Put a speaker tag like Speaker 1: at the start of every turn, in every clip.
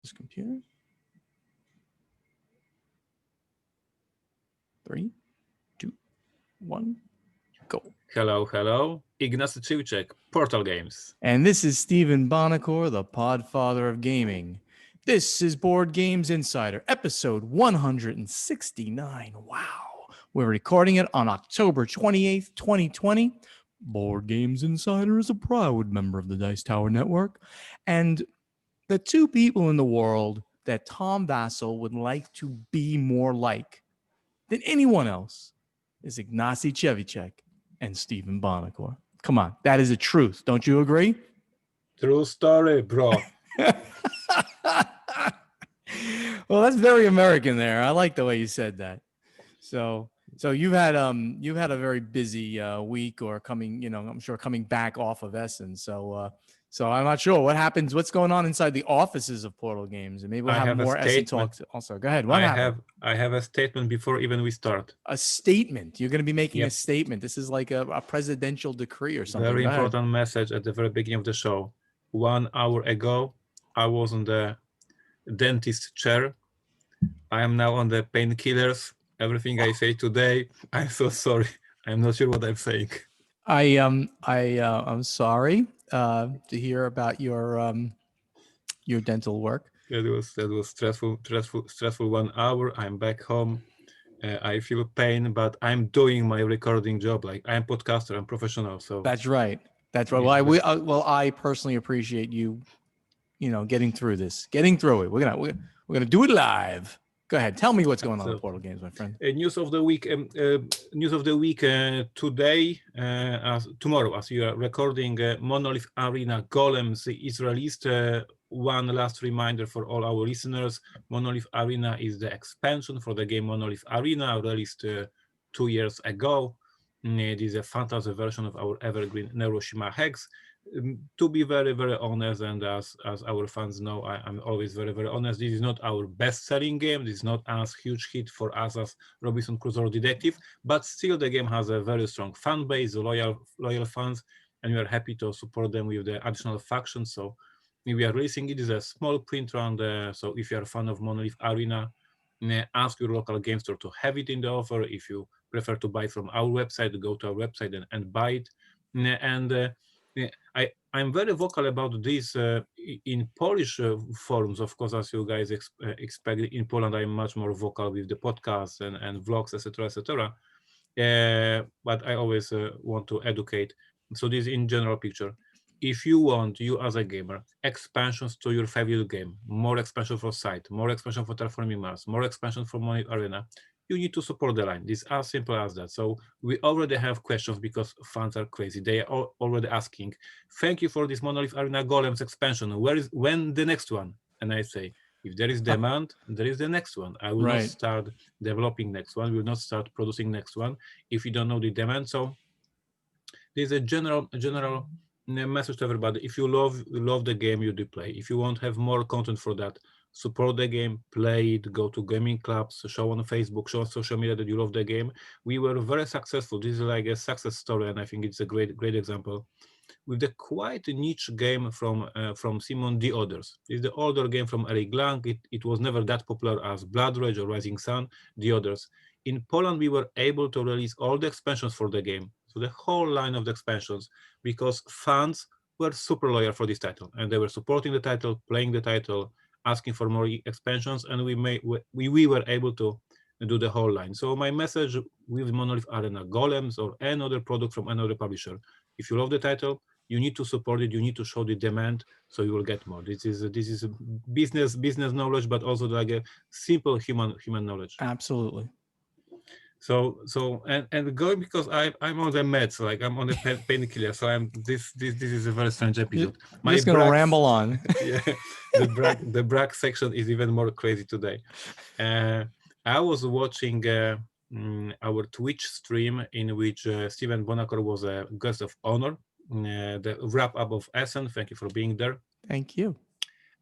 Speaker 1: this computer. 3, 2, 1, go.
Speaker 2: Hello. Ignacy, Portal Games.
Speaker 1: And this is Stephen Bonacore, the Podfather of Gaming. This is Board Games Insider, episode 169. Wow. We're recording it on October 28th, 2020. Board Games Insider is a proud member of the Dice Tower Network. And the two people in the world that Tom Vassell would like to be more like than anyone else is Ignacy Chevicek and Stephen Bonacore. Come on, that is the truth. Don't you agree?
Speaker 2: True story, bro.
Speaker 1: Well, that's very American there. I like the way you said that. So you've had a very busy week, or coming, I'm sure coming back off of Essen. So I'm not sure what happens. What's going on inside the offices of Portal Games, and maybe we'll have more Essen talks. Also, go ahead.
Speaker 2: I have a statement before even we start.
Speaker 1: A statement. You're going to be making a statement. This is like a presidential decree or something.
Speaker 2: Very important message at the very beginning of the show. 1 hour ago, I was on the dentist chair. I am now on the painkillers. Everything I say today, I'm so sorry. I'm not sure what I'm saying.
Speaker 1: I'm sorry to hear about your dental work.
Speaker 2: That was stressful 1 hour. I'm back home. I feel pain, but I'm doing my recording job. Like, I'm podcaster, I'm professional. So
Speaker 1: that's right. Well, I personally appreciate you, getting through it. We're gonna do it live. Go ahead. Tell me what's going on with Portal Games, my friend.
Speaker 2: News of the week. Today, tomorrow, as you are recording, Monolith Arena Golems is released. One last reminder for all our listeners: Monolith Arena is the expansion for the game Monolith Arena, released 2 years ago. It is a fantasy version of our evergreen Neuroshima Hex. To be very, very honest, and as our fans know, I'm always very, very honest, this is not our best-selling game. This is not as huge hit for us as Robinson Crusoe Detective, but still the game has a very strong fan base, loyal fans, and we are happy to support them with the additional factions. So we are releasing it as a small print run. So if you are a fan of Monolith Arena, ask your local game store to have it in the offer. If you prefer to buy it from our website, go to our website and buy it. And I'm very vocal about this in Polish forums, of course, as you guys expect. In Poland, I'm much more vocal with the podcasts and vlogs, etc. But I always want to educate. So this in general picture. If you want, you as a gamer, expansions to your favorite game, more expansion for Scythe, more expansion for Terraforming Mars, more expansion for Monolith Arena, you need to support the line. It's as simple as that. So we already have questions because fans are crazy. They are already asking, thank you for this Monolith Arena Golems expansion. When the next one? And I say, if there is demand, there is the next one. I will not start developing next one. We will not start producing next one if you don't know the demand. So there's a general message to everybody. If you love the game, you do play. If you want to have more content for that, support the game, play it, go to gaming clubs, show on Facebook, show on social media that you love the game. We were very successful. This is like a success story, and I think it's a great example. With the quite niche game from Simon The Others. It's the older game from Eric Lang. It was never that popular as Blood Rage or Rising Sun, The Others. In Poland, we were able to release all the expansions for the game, so the whole line of the expansions, because fans were super loyal for this title, and they were supporting the title, playing the title, asking for more expansions, and we were able to do the whole line. So my message with Monolith Arena Golems or any other product from another publisher: if you love the title, you need to support it. You need to show the demand, so you will get more. This is a business knowledge, but also like a simple human knowledge.
Speaker 1: Absolutely.
Speaker 2: So and going, because I'm on the meds, like I'm on the painkiller. So this is a very strange episode.
Speaker 1: I'm just gonna ramble on.
Speaker 2: Yeah, the brag section is even more crazy today. I was watching our Twitch stream in which Stephen Bonacore was a guest of honor. The wrap up of Essen. Thank you for being there.
Speaker 1: Thank you.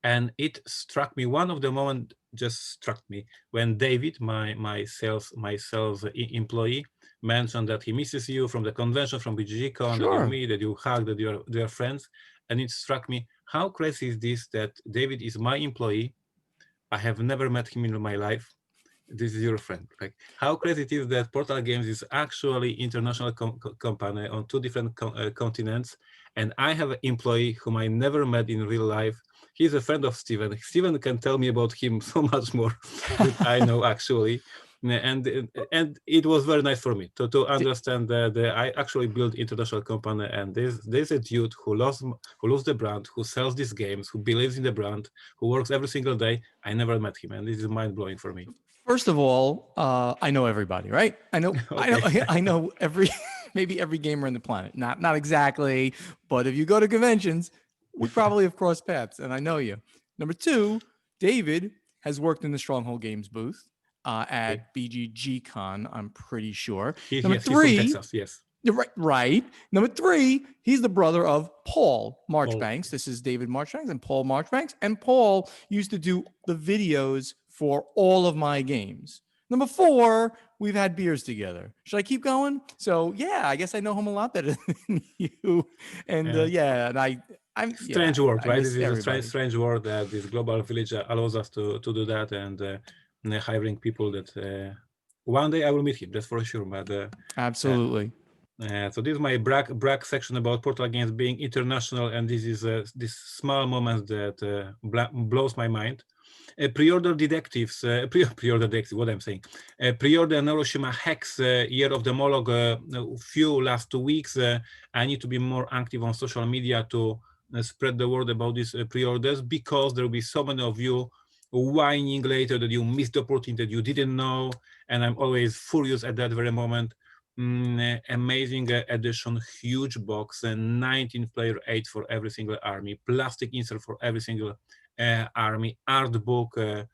Speaker 2: And it struck me, one of the moments just struck me when David, my sales employee, mentioned that he misses you from the convention, from BGGCon, that you meet, that you hug, that they are friends. And it struck me, how crazy is this that David is my employee, I have never met him in my life. This is your friend. Like, how crazy it is that Portal Games is actually international company on two different continents, and I have an employee whom I never met in real life. He's a friend of Steven. Steven can tell me about him so much more than I know actually. And it was very nice for me to understand that I actually built international company, and there's a dude who loves the brand, who sells these games, who believes in the brand, who works every single day. I never met him, and this is mind blowing for me.
Speaker 1: First of all, I know everybody, right?
Speaker 2: Okay.
Speaker 1: I know every, maybe every gamer on the planet. Not exactly, but if you go to conventions, we probably have crossed paths, and I know you. Number two, David has worked in the Stronghold Games booth
Speaker 2: Okay.
Speaker 1: at BGG Con. I'm pretty sure. Number
Speaker 2: Yes, he's from
Speaker 1: three,
Speaker 2: Texas. Yes.
Speaker 1: right. Number three, he's the brother of Paul
Speaker 2: Paul.
Speaker 1: Marchbanks. This is David Marchbanks and Paul Marchbanks. And Paul used to do the videos for all of my games. Number four, we've had beers together. Should I keep going? So yeah, I guess I know him a lot better than you. And yeah, and
Speaker 2: Strange world,
Speaker 1: I
Speaker 2: right? This
Speaker 1: miss
Speaker 2: is a
Speaker 1: everybody.
Speaker 2: strange world that this global village allows us to do that, and hiring people that one day I will meet him. That's for sure. But
Speaker 1: Absolutely.
Speaker 2: so this is my brag section about Portal Games being international, and this is this small moment that blows my mind. Pre-order detectives, pre-order detectives, what I'm saying. Pre-order Neuroshima Hex, Year of the Moloch, few last 2 weeks. I need to be more active on social media to spread the word about these pre-orders, because there will be so many of you whining later that you missed the opportunity, that you didn't know, and I'm always furious at that very moment. Amazing edition, huge box, 19 player 8 for every single army, plastic insert for every single army, art book, a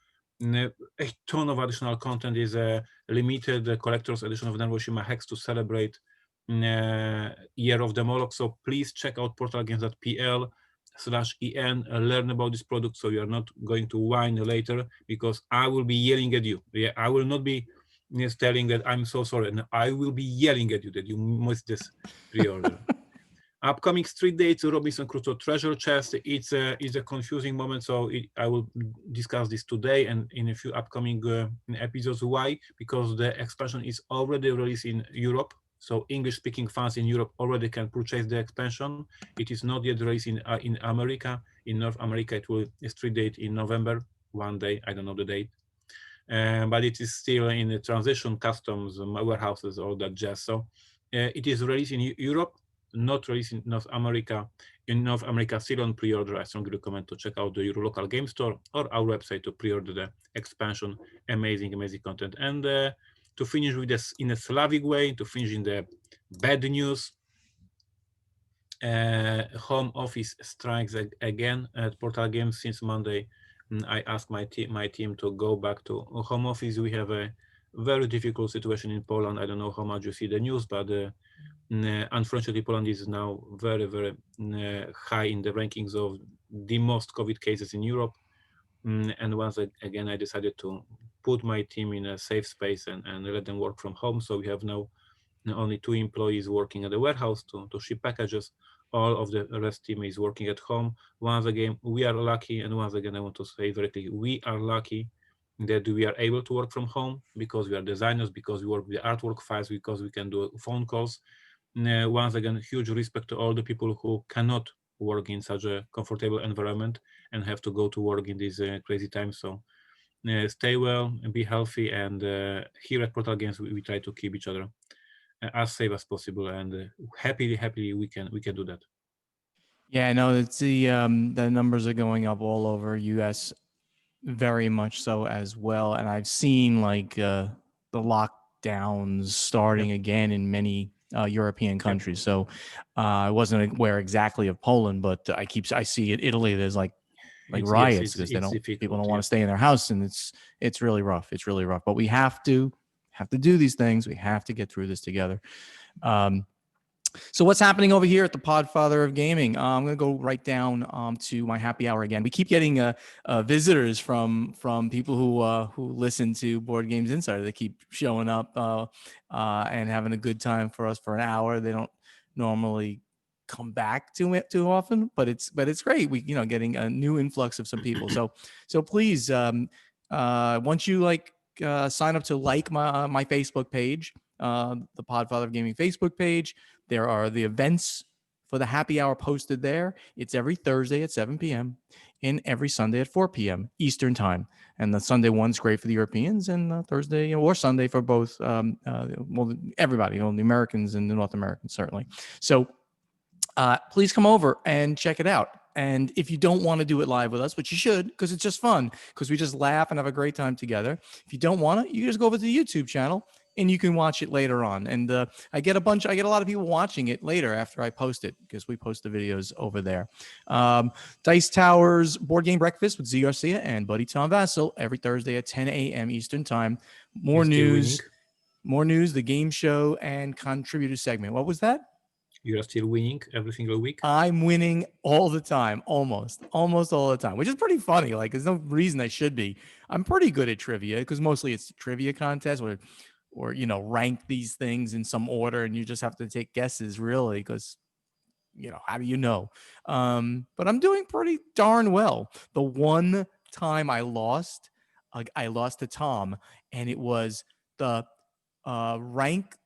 Speaker 2: ton of additional content. Is a limited collector's edition of Hiroshima Hex to celebrate Year of the Moloch. So please check out portalgames.pl/en, learn about this product, so you are not going to whine later, because I will be yelling at you. Yeah, I will not be telling that I'm so sorry, and I will be yelling at you that you missed this pre-order. Upcoming street dates, Robinson Crusoe Treasure Chest. It's a confusing moment, so I will discuss this today and in a few upcoming episodes. Why? Because the expansion is already released in Europe, so English-speaking fans in Europe already can purchase the expansion. It is not yet released in America. In North America, it will street date in November, one day, I don't know the date. But it is still in the transition, customs, warehouses, all that jazz. So it is released in Europe, not released in North America. In North America, still on pre-order. I strongly recommend to check out your local game store or our website to pre-order the expansion. Amazing content. And to finish with this in a Slavic way, to finish in the bad news, home office strikes again at Portal Games since Monday. I asked my team to go back to home office. We have a very difficult situation in Poland. I don't know how much you see the news, but unfortunately, Poland is now very high in the rankings of the most COVID cases in Europe. And once again, I decided to put my team in a safe space and let them work from home. So we have now only 2 employees working at the warehouse to ship packages. All of the rest team is working at home. Once again, we are lucky, and once again, I want to say very clearly, we are lucky that we are able to work from home, because we are designers, because we work with the artwork files, because we can do phone calls. Once again, huge respect to all the people who cannot work in such a comfortable environment and have to go to work in these crazy times. So stay well and be healthy. And here at Portal Games, we try to keep each other as safe as possible, and happily we can do that.
Speaker 1: Yeah, no, it's the numbers are going up all over US, very much so as well. And I've seen like the lockdowns starting
Speaker 2: Yep.
Speaker 1: again in many European
Speaker 2: Yep.
Speaker 1: countries. So I wasn't aware exactly of Poland, but I see it Italy. There's like riots because
Speaker 2: it's
Speaker 1: people
Speaker 2: difficult.
Speaker 1: don't want
Speaker 2: Yep.
Speaker 1: to stay in their house, and it's really rough. It's really rough. But we have to do these things. We have to get through this together. So what's happening over here at the Podfather of Gaming? I'm going to go right down to my happy hour again. We keep getting visitors from people who listen to Board Games Insider. They keep showing up and having a good time for us for an hour. They don't normally come back to it too often, but it's great. We getting a new influx of some people. So please, once you sign up to my Facebook page, the Podfather of Gaming Facebook page, there are the events for the happy hour posted there. It's every Thursday at 7 p.m. and every Sunday at 4 p.m. Eastern time. And the Sunday one's great for the Europeans, and Thursday or Sunday for both. Everybody, the Americans and the North Americans certainly. So please come over and check it out. And if you don't want to do it live with us, which you should, because it's just fun, because we just laugh and have a great time together. If you don't want it, you just go over to the YouTube channel and you can watch it later on. And I get a lot of people watching it later after I post it, because we post the videos over there. Dice Towers Board Game Breakfast with Z Garcia and Buddy Tom Vassell every Thursday at 10 a.m. Eastern time. More news, the game show, and contributor segment. What was that?
Speaker 2: You're still winning every single week?
Speaker 1: I'm winning all the time, almost all the time, which is pretty funny. Like, there's no reason I should be. I'm pretty good at trivia, because mostly it's a trivia contest or rank these things in some order, and you just have to take guesses, really, because how do you know? But I'm doing pretty darn well. The one time I lost to Tom, and it was the rank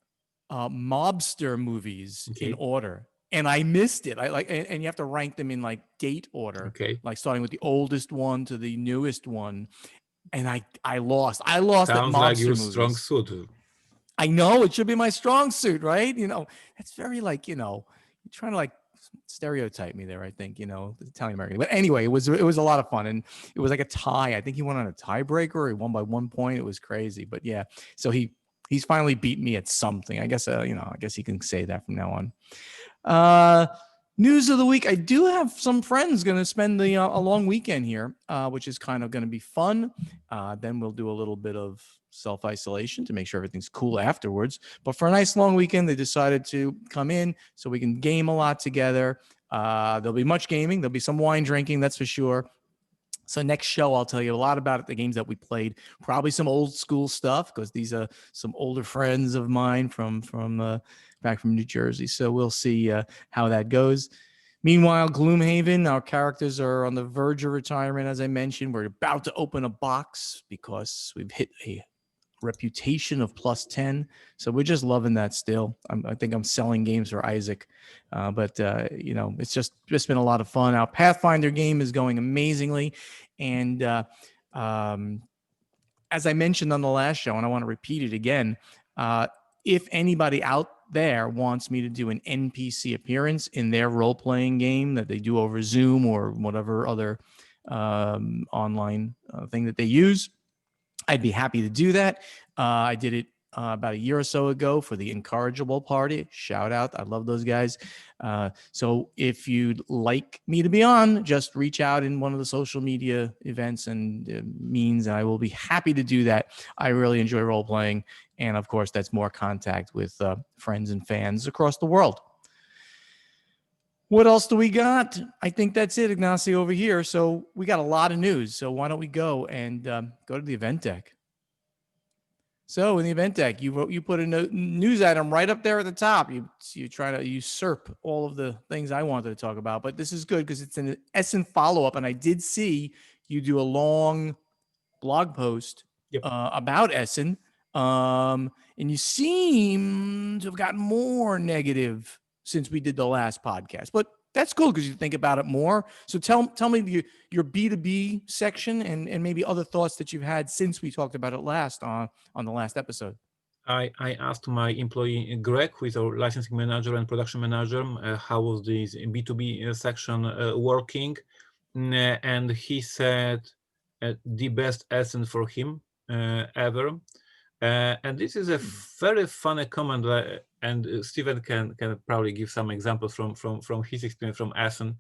Speaker 1: mobster movies in order, and I missed it. And you have to rank them in date order, like starting with the oldest one to the newest one. And I lost.
Speaker 2: Sounds
Speaker 1: at mobster
Speaker 2: like your
Speaker 1: movies.
Speaker 2: Strong suit.
Speaker 1: I know it should be my strong suit, right? It's very you're trying to stereotype me there. I think the Italian American. But anyway, it was a lot of fun, and it was like a tie. I think he won on a tiebreaker. He won by 1 point. It was crazy, but yeah. So he's finally beat me at something. I guess I guess he can say that from now on. News of the week. I do have some friends going to spend a long weekend here, which is kind of going to be fun. Then we'll do a little bit of self-isolation to make sure everything's cool afterwards. But for a nice long weekend, they decided to come in so we can game a lot together. There'll be much gaming. There'll be some wine drinking, that's for sure. So next show, I'll tell you a lot about the games that we played, probably some old school stuff, because these are some older friends of mine from back from New Jersey. So we'll see how that goes. Meanwhile, Gloomhaven, our characters are on the verge of retirement. As I mentioned, we're about to open a box because we've hit a reputation of +10. So we're just loving that still. I think I'm selling games for Isaac. But it's just been a lot of fun. Our Pathfinder game is going amazingly. And as I mentioned on the last show, and I want to repeat it again, if anybody out there wants me to do an NPC appearance in their role-playing game that they do over Zoom or whatever other online thing that they use, I'd be happy to do that. I did it about a year or so ago for the Incorrigible Party. Shout out. I love those guys. So if you'd like me to be on, just reach out in one of the social media events and means, and I will be happy to do that. I really enjoy role-playing. And of course, that's more contact with friends and fans across the world. What else do we got? I think that's it, Ignacy, over here. So we got a lot of news. So why don't we go and go to the event deck? So in the event deck, you put a news item right up there at the top. You try to usurp all of the things I wanted to talk about, but this is good because it's an Essen follow-up, and I did see you do a long blog post about Essen, and you seem to have gotten more negative since we did the last podcast, but that's cool because you think about it more. So tell me your B2B section and maybe other thoughts that you've had since we talked about it last on the last episode.
Speaker 2: I asked my employee Greg, who is our licensing manager and production manager, how was this B2B section working, and he said the best Essen for him ever. And this is a very funny comment, and Stephen can probably give some examples from his experience from Essen.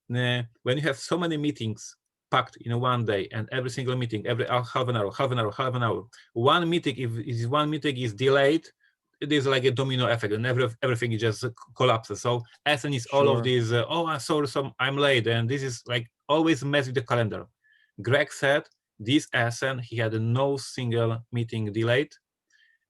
Speaker 2: When you have so many meetings packed in one day, and every single meeting, every half an hour, one meeting, if one meeting is delayed, it is like a domino effect, and everything just collapses. So Essen is all of these, I'm sorry, I'm late, and this is like always mess with the calendar. Greg said, this Essen, he had no single meeting delayed.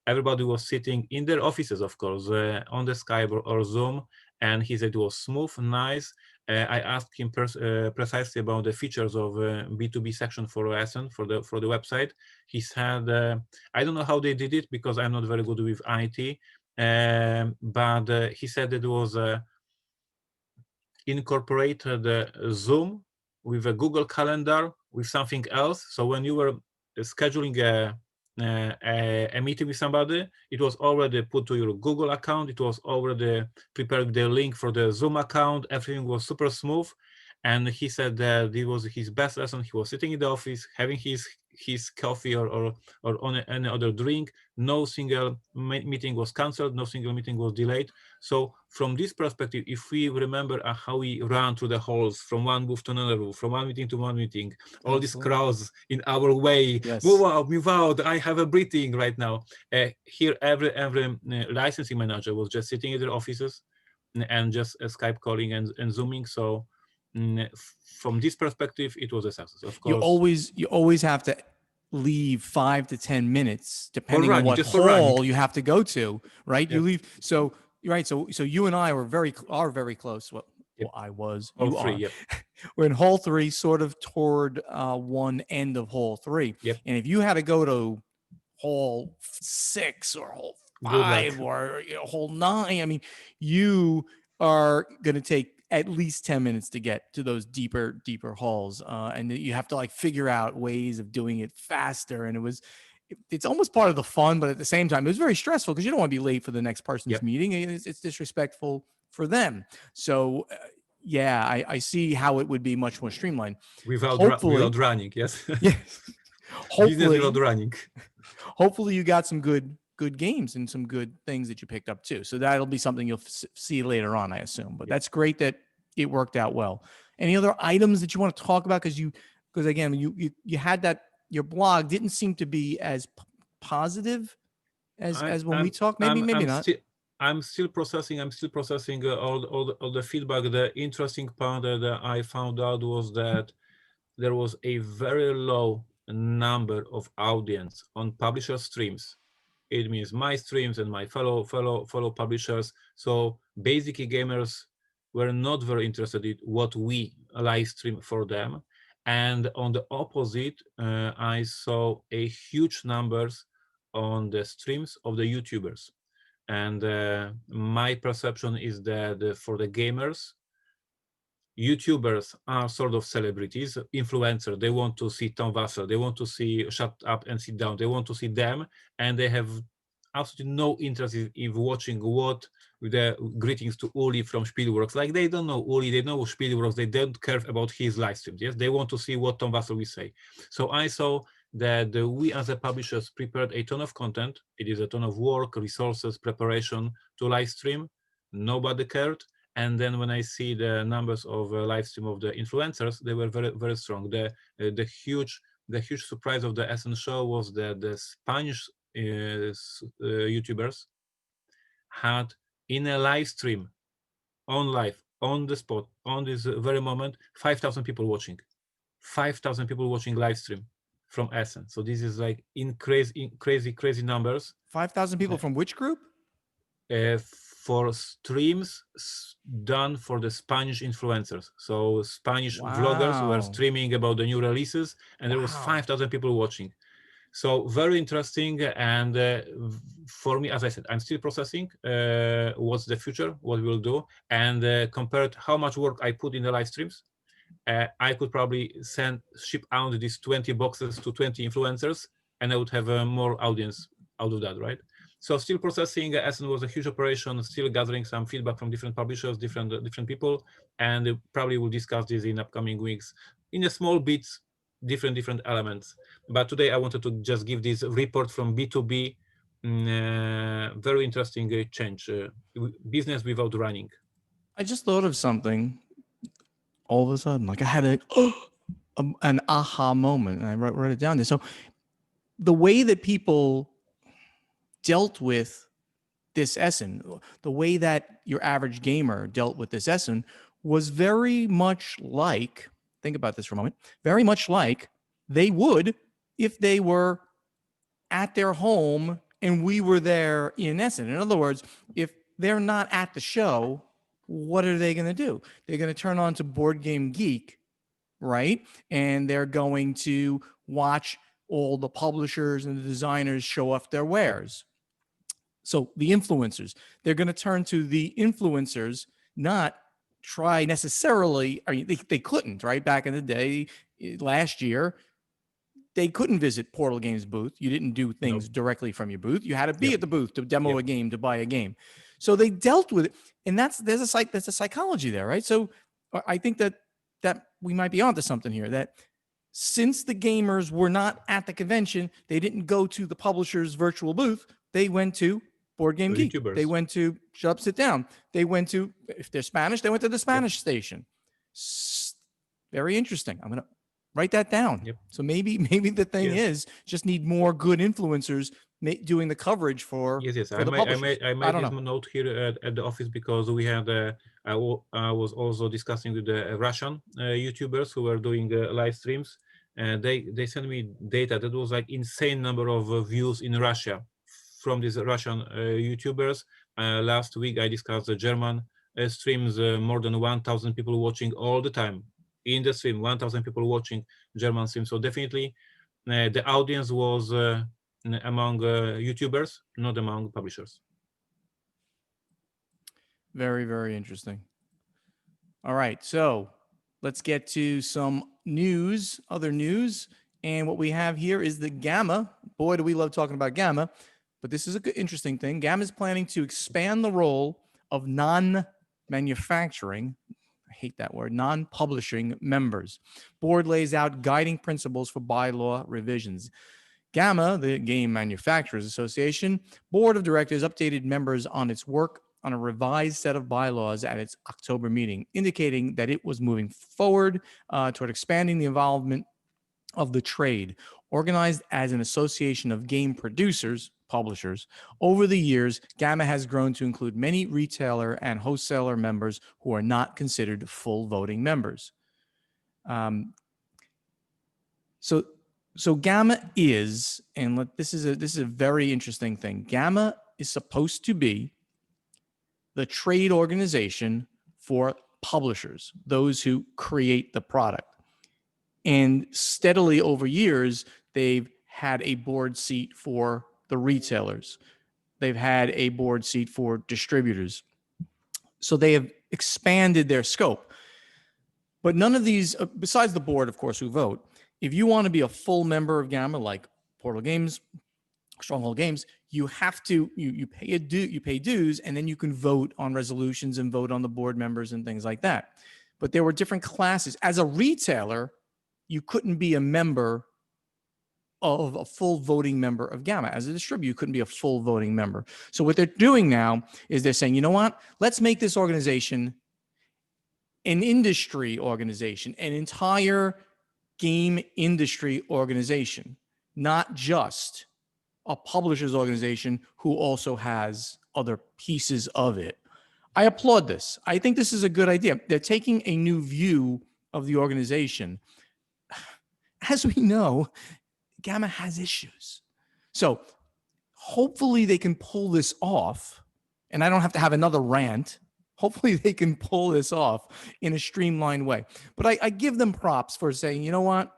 Speaker 2: Everybody was sitting in their offices, of course, on the Skype or Zoom, and he said it was smooth, nice. I asked him precisely about the features of B2B section for Essen for the website. He said, I don't know how they did it because I'm not very good with IT, but he said it was incorporated Zoom with a Google Calendar with something else. So when you were scheduling a meeting with somebody, it was already put to your Google account. It was already prepared the link for the Zoom account. Everything was super smooth. And he said that it was his best lesson. He was sitting in the office, having his coffee or on any other drink. No single meeting was canceled. No single meeting was delayed. So from this perspective, if we remember how we ran through the halls from one booth to another booth, from one meeting to one meeting, all these crowds in our way,
Speaker 1: Yes.
Speaker 2: move out, I have a breathing right now. Here, every licensing manager was just sitting in their offices and just Skype calling and Zooming. So from this perspective, it was a success. Of course,
Speaker 1: You always have to leave 5 to 10 minutes depending on
Speaker 2: running,
Speaker 1: what
Speaker 2: just for running.
Speaker 1: hall you have to go to, right?
Speaker 2: Yep.
Speaker 1: You leave. So right. So you and I are very close. Well,
Speaker 2: Yep.
Speaker 1: I was.
Speaker 2: Hall
Speaker 1: You
Speaker 2: 3,
Speaker 1: are.
Speaker 2: yep.
Speaker 1: We're in hall 3, sort of toward one end of hall 3.
Speaker 2: Yep.
Speaker 1: And if you had to go to hall 6 or hall 5 or hall 9, I mean, you are going to take at least 10 minutes to get to those deeper halls. And you have to like figure out ways of doing it faster. And it's almost part of the fun, but at the same time, it was very stressful because you don't want to be late for the next person's meeting. It's disrespectful for them. So yeah, I see how it would be much more streamlined.
Speaker 2: Without running, yes.
Speaker 1: Yeah.
Speaker 2: Business without running.
Speaker 1: Hopefully you got some good games and some good things that you picked up too. So that'll be something you'll see later on, I assume. But that's great that it worked out well. Any other items that you want to talk about? Because again, you had that, your blog didn't seem to be as positive as when we talked. Maybe not.
Speaker 2: I'm still processing all the feedback. The interesting part that I found out was that there was a very low number of audience on publisher streams. It means my streams and my fellow publishers. So basically gamers were not very interested in what we live stream for them. And on the opposite, I saw a huge numbers on the streams of the YouTubers. And my perception is that for the gamers, YouTubers are sort of celebrities, influencers. They want to see Tom Vassell. They want to see Shut Up and Sit Down. They want to see them, and they have absolutely no interest in watching what the greetings to Uli from Spielworks. Like they don't know Uli, they know Spielworks. They don't care about his live streams. Yes, they want to see what Tom Vassell will say. So I saw that we as a publishers prepared a ton of content. It is a ton of work, resources, preparation to live stream. Nobody cared. And then when I see the numbers of live stream of the influencers, they were very, very strong. The huge surprise of the Essen show was that the Spanish YouTubers had in a live stream, on the spot, on this very moment, 5,000 people watching. 5,000 people watching live stream from Essen. So this is like crazy numbers.
Speaker 1: 5,000 people from which group?
Speaker 2: For streams done for the Spanish influencers. So Spanish vloggers were streaming about the new releases, and there was 5,000 people watching. So very interesting. And for me, as I said, I'm still processing what's the future, what we'll do. And compared how much work I put in the live streams, I could probably ship out these 20 boxes to 20 influencers, and I would have more audience out of that, right? So still processing. Essen was a huge operation, still gathering some feedback from different publishers, different people, and probably we'll discuss this in upcoming weeks in a small bits, different elements. But today I wanted to just give this report from B2B, very interesting change, business without running.
Speaker 1: I just thought of something all of a sudden, like I had an aha moment, and I wrote it down there. So the way that people dealt with this Essen, the way that your average gamer dealt with this Essen was very much like, think about this for a moment, very much like they would if they were at their home and we were there in Essen. In other words, if they're not at the show, what are they going to do? They're going to turn on to Board Game Geek, right? And they're going to watch all the publishers and the designers show off their wares. So the influencers, they're going to turn to the influencers, not try necessarily. I mean, they couldn't, right? Back in the day, last year, they couldn't visit Portal Games booth. You didn't do things directly from your booth. You had to be at the booth to demo a game, to buy a game. So they dealt with it, and there's a psychology there, right? So I think that we might be onto something here. That since the gamers were not at the convention, they didn't go to the publisher's virtual booth. They went to Board Game Geek.
Speaker 2: YouTubers.
Speaker 1: They went to Shut Up, Sit Down. They went to, if they're Spanish, they went to the Spanish station. Very interesting. I'm going to write that down. So maybe the thing is just need more good influencers doing the coverage for
Speaker 2: yes.
Speaker 1: For the publishers.
Speaker 2: I made this note here at the office because we had I was also discussing with the Russian YouTubers who were doing live streams, and they sent me data that was like insane number of views in Russia from these Russian YouTubers. Last week I discussed the German streams, more than 1,000 people watching all the time in the stream, 1,000 people watching German stream. So definitely the audience was among YouTubers, not among publishers.
Speaker 1: Very, very interesting. All right, so let's get to some news, other news. And what we have here is the GAMA. Boy, do we love talking about GAMA. But this is an interesting thing. GAMA is planning to expand the role of non-manufacturing, I hate that word, non-publishing members. Board lays out guiding principles for bylaw revisions. GAMA, the Game Manufacturers Association, Board of Directors updated members on its work on a revised set of bylaws at its October meeting, indicating that it was moving forward toward expanding the involvement of the trade. Organized as an association of game producers, publishers, over the years, GAMA has grown to include many retailer and wholesaler members who are not considered full voting members. So GAMA is, and this is a very interesting thing. GAMA is supposed to be the trade organization for publishers, those who create the product. And steadily over years, they've had a board seat for the retailers. They've had a board seat for distributors. So they have expanded their scope. But none of these, besides the board, of course, who vote, if you want to be a full member of GAMA, like Portal Games, Stronghold Games, you have to, you pay dues, and then you can vote on resolutions and vote on the board members and things like that. But there were different classes. As a retailer, you couldn't be a member of a full voting member of GAMA. As a distributor, you couldn't be a full voting member. So what they're doing now is they're saying, you know what? Let's make this organization an industry organization, an entire game industry organization, not just a publisher's organization who also has other pieces of it. I applaud this. I think this is a good idea. They're taking a new view of the organization. As we know, GAMA has issues. So hopefully they can pull this off, and I don't have to have another rant. Hopefully they can pull this off in a streamlined way. But I give them props for saying, you know what?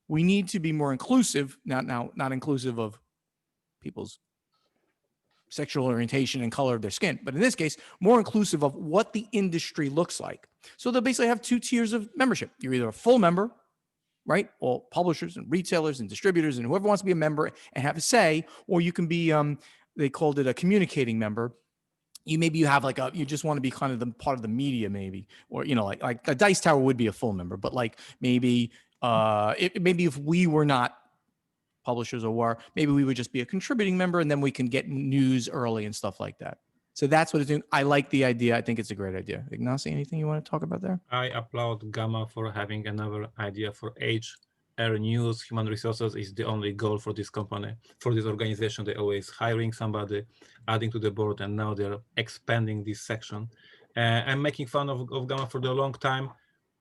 Speaker 1: We need to be more inclusive, not inclusive of people's sexual orientation and color of their skin, but in this case, more inclusive of what the industry looks like. So they'll basically have two tiers of membership. You're either a full member, right? All publishers and retailers and distributors and whoever wants to be a member and have a say, or you can be, they called it a communicating member. You have like you just want to be kind of the part of the media maybe, or, like a Dice Tower would be a full member, but like maybe if we were not publishers maybe we would just be a contributing member, and then we can get news early and stuff like that. So that's what it's doing. I like the idea. I think it's a great idea. Ignacy, anything you want to talk about there?
Speaker 2: I applaud GAMA for having another idea for HR news. Human resources is the only goal for this company, for this organization. They're always hiring somebody, adding to the board, and now they're expanding this section. I'm making fun of GAMA for the long time.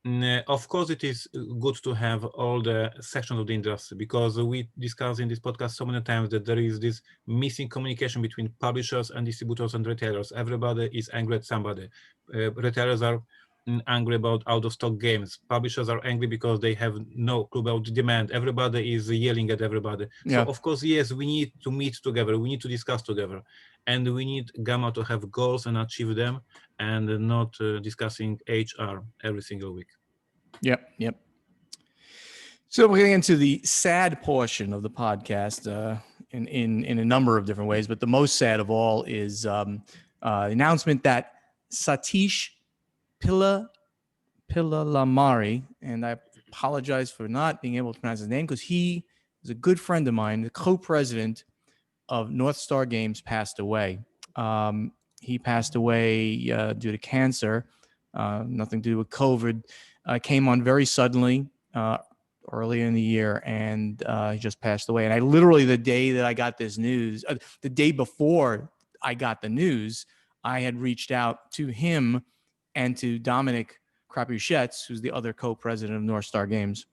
Speaker 2: Of course, it is good to have all the sections of the industry, because we discussed in this podcast so many times that there is this missing communication between publishers and distributors and retailers. Everybody is angry at somebody. Retailers are angry about out-of-stock games. Publishers are angry because they have no clue about the demand. Everybody is yelling at everybody. So, of course, yes, we need to meet together. We need to discuss together. And we need Gamma to have goals and achieve them, and not discussing HR every single week.
Speaker 1: Yep. So we're getting into the sad portion of the podcast in a number of different ways, but the most sad of all is the announcement that Satish Pillalamari, and I apologize for not being able to pronounce his name because he is a good friend of mine, the co-president of North Star Games, passed away. He passed away due to cancer, nothing to do with COVID. Came on very suddenly early in the year, and he just passed away. And I literally, the day that I got this news, the day before I got the news, I had reached out to him and to Dominic Krapuschetz, who's the other co-president of North Star Games,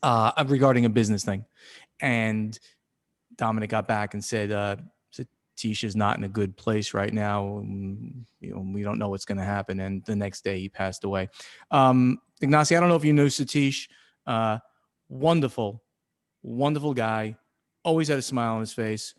Speaker 1: regarding a business thing. And Dominic got back and said, Satish is not in a good place right now. We don't know what's going to happen. And the next day he passed away. Ignacy, I don't know if you know Satish. Wonderful guy. Always had a smile on his face.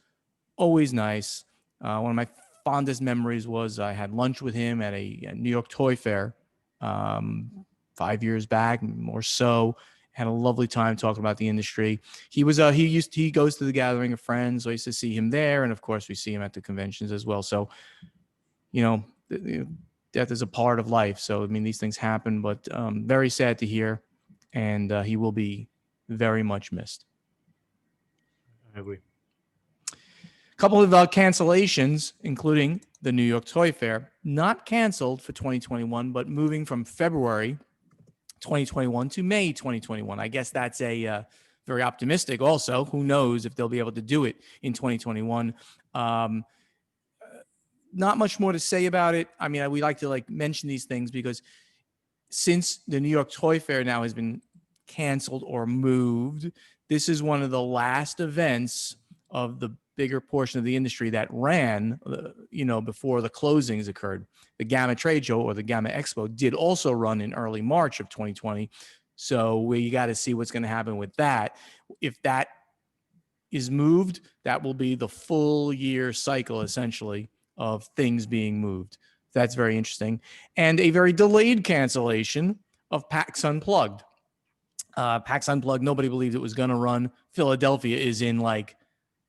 Speaker 1: Always nice. One of my fondest memories was I had lunch with him at a New York Toy Fair 5 years back or so. Had a lovely time talking about the industry. He goes to the gathering of friends. So I used to see him there, and of course we see him at the conventions as well. So, death is a part of life. So I mean, these things happen, but very sad to hear, and he will be very much missed.
Speaker 2: I agree.
Speaker 1: A couple of cancellations, including the New York Toy Fair, not canceled for 2021, but moving from February 2021 to May 2021. I guess that's a very optimistic also. Who knows if they'll be able to do it in 2021. Not much more to say about it. I mean, we like to mention these things because since the New York Toy Fair now has been canceled or moved, this is one of the last events of the bigger portion of the industry that ran, before the closings occurred. The Gamma Trade Show, or the Gamma Expo, did also run in early March of 2020. So we got to see what's going to happen with that. If that is moved, that will be the full year cycle, essentially, of things being moved. That's very interesting. And a very delayed cancellation of PAX Unplugged. PAX Unplugged, nobody believed it was going to run. Philadelphia is in a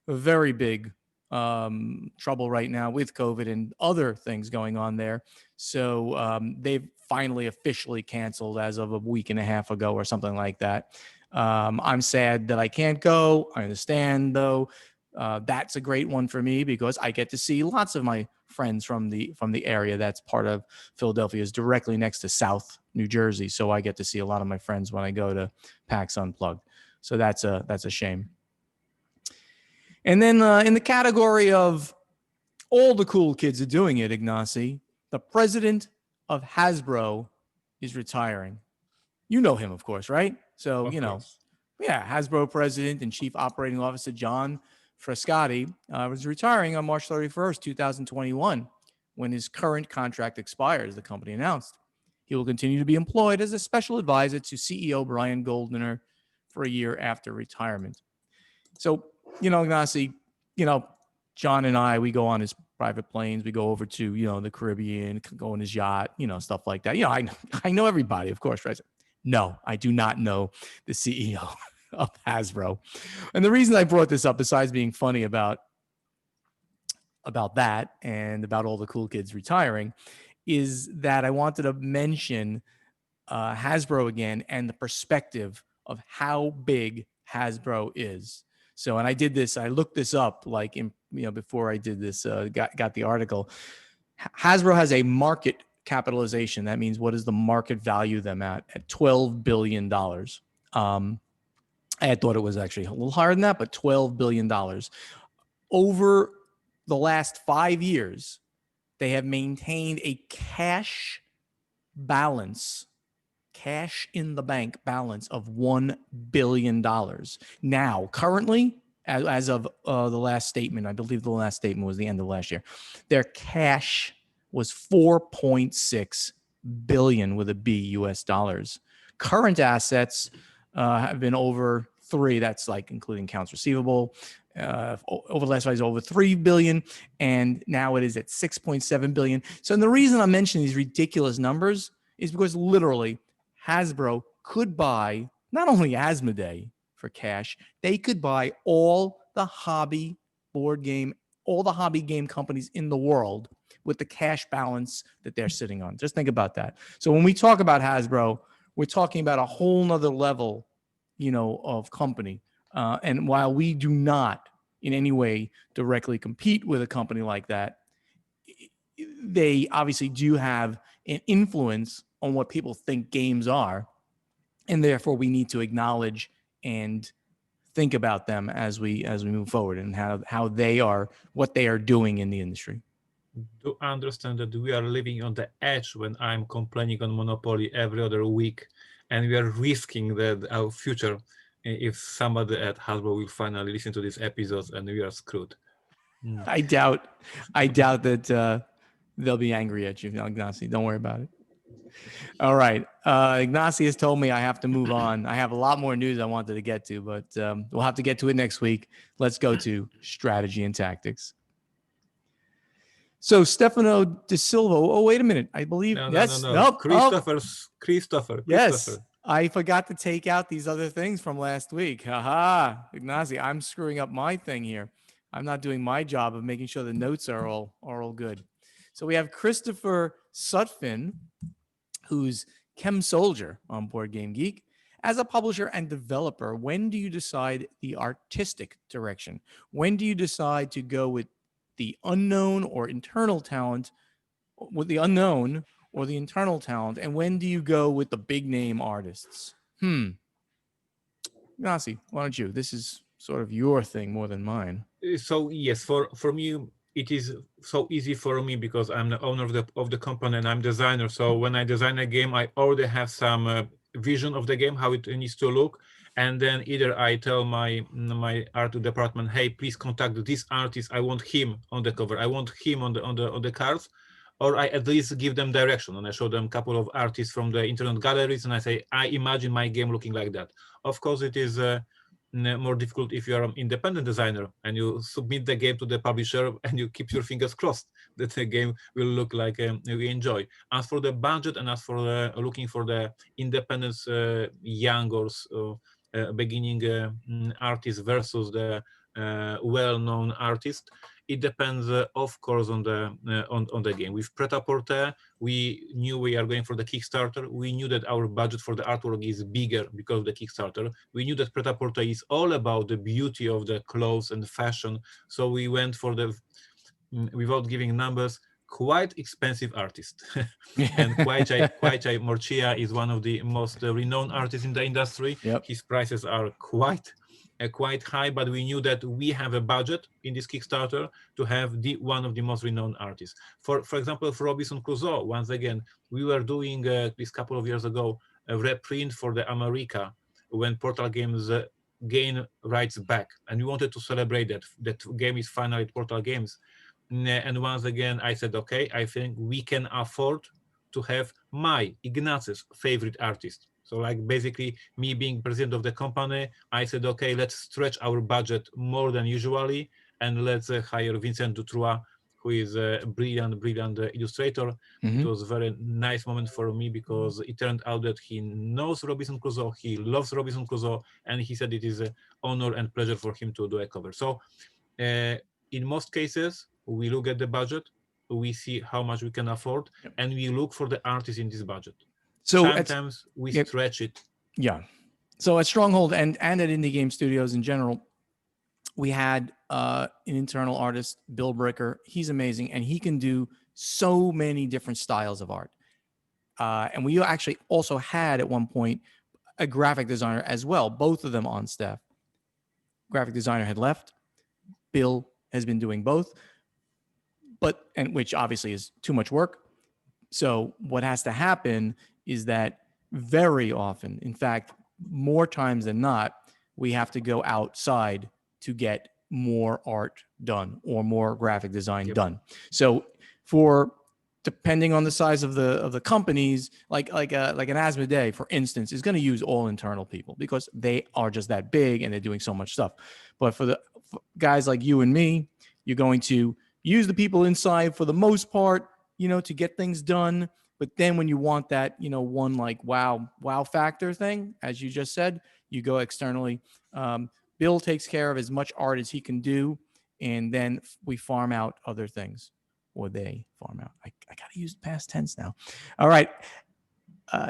Speaker 1: very big trouble right now with COVID and other things going on there. So they've finally officially canceled as of a week and a half ago or something like that. I'm sad that I can't go. I understand, though. That's a great one for me because I get to see lots of my friends from the area that's part of Philadelphia, is directly next to South New Jersey. So I get to see a lot of my friends when I go to PAX Unplugged. So that's a shame. And then in the category of all the cool kids are doing it, Ignacy, the president of Hasbro is retiring. You know him, of course, right? So, Hasbro president and chief operating officer John Frascati was retiring on March 31st, 2021, when his current contract expires, the company announced. He will continue to be employed as a special advisor to CEO Brian Goldner for a year after retirement. So, Ignacy, John and I, we go on his private planes. We go over to, the Caribbean, go on his yacht, stuff like that. I know everybody, of course, right? No, I do not know the CEO of Hasbro. And the reason I brought this up, besides being funny about that and about all the cool kids retiring, is that I wanted to mention Hasbro again and the perspective of how big Hasbro is. So, and I looked this up before I did this, got the article. Hasbro has a market capitalization. That means what does the market value them at $12 billion. I thought it was actually a little higher than that, but $12 billion. Over the last 5 years, they have maintained a cash balance cash in the bank balance of $1 billion. Now, currently, as of the last statement, I believe the last statement was the end of last year, their cash was 4.6 billion with a B US dollars. Current assets have been over 3. That's like including accounts receivable. Over the last 5 years, over 3 billion, and now it is at 6.7 billion. So, and the reason I'm mentioning these ridiculous numbers is because literally Hasbro could buy not only Asmodee for cash, they could buy all the hobby game companies in the world with the cash balance that they're sitting on. Just think about that. So when we talk about Hasbro, we're talking about a whole nother level, of company. And while we do not in any way directly compete with a company like that, they obviously do have an influence on what people think games are. And therefore we need to acknowledge and think about them as we move forward and how they are, what they are doing in the industry.
Speaker 2: To understand that we are living on the edge when I'm complaining on Monopoly every other week, and we are risking that our future if somebody at Hasbro will finally listen to these episodes, and we are screwed.
Speaker 1: I doubt that they'll be angry at you, Ignacy. Don't worry about it. All right. Ignacy has told me I have to move on. I have a lot more news I wanted to get to, but we'll have to get to it next week. Let's go to strategy and tactics. So Stefano De Silva. Oh, wait a minute. I believe
Speaker 2: No.
Speaker 1: Nope.
Speaker 2: Christopher.
Speaker 1: Yes. I forgot to take out these other things from last week. Haha. Ignacy, I'm screwing up my thing here. I'm not doing my job of making sure the notes are all good. So we have Christopher Sutphin, who's Chem Soldier on Board Game Geek. As a publisher and developer, when do you decide the artistic direction? When do you decide to go with the unknown or internal talent, with the unknown or the internal talent? And when do you go with the big name artists? Ignacy, why don't you? This is sort of your thing more than mine.
Speaker 2: So yes, for me, it is so easy for me because I'm the owner of the company and I'm designer. So when I design a game, I already have some vision of the game, how it needs to look, and then either I tell my art department, hey, please contact this artist. I want him on the cover. I want him on the cards, or I at least give them direction and I show them a couple of artists from the internet galleries and I say, I imagine my game looking like that. Of course, it is more difficult if you are an independent designer and you submit the game to the publisher and you keep your fingers crossed that the game will look like you enjoy. As for the budget and as for looking for the independent young or beginning artist versus the well-known artist, it depends, of course, on the game. With Pret-a-Porter, we knew we are going for the Kickstarter. We knew that our budget for the artwork is bigger because of the Kickstarter. We knew that Pret-a-Porter is all about the beauty of the clothes and fashion. So we went for the, without giving numbers, quite expensive artist. And Kwaichai Morchia is one of the most renowned artists in the industry.
Speaker 1: Yep.
Speaker 2: His prices are quite high, but we knew that we have a budget in this Kickstarter to have one of the most renowned artists. For example, for Robinson Crusoe, once again, we were doing this couple of years ago a reprint for the America when Portal Games gain rights back, and we wanted to celebrate that game is finally at Portal Games. And once again, I said, okay, I think we can afford to have my Ignacy's favorite artist. So like basically me being president of the company, I said, okay, let's stretch our budget more than usually and let's hire Vincent Dutrois, who is a brilliant illustrator.
Speaker 1: Mm-hmm.
Speaker 2: It was a very nice moment for me because it turned out that he knows Robinson Crusoe, he loves Robinson Crusoe, and he said it is an honor and pleasure for him to do a cover. So in most cases, we look at the budget, we see how much we can afford, and we look for the artist in this budget. So sometimes we stretch it.
Speaker 1: Yeah. So at Stronghold and at Indie Game Studios in general, we had an internal artist, Bill Bricker. He's amazing, and he can do so many different styles of art. And we actually also had at one point a graphic designer as well, both of them on staff. Graphic designer had left. Bill has been doing both, which obviously is too much work. So what has to happen is that very often, in fact, more times than not, we have to go outside to get more art done or more graphic design done. So for depending on the size of the companies, like an Asmodee, for instance, is going to use all internal people because they are just that big and they're doing so much stuff. But for guys like you and me, you're going to use the people inside for the most part, to get things done. But then when you want that, one like wow factor thing, as you just said, you go externally. Bill takes care of as much art as he can do, and then we farm out other things, or they farm out. I got to use past tense now. All right.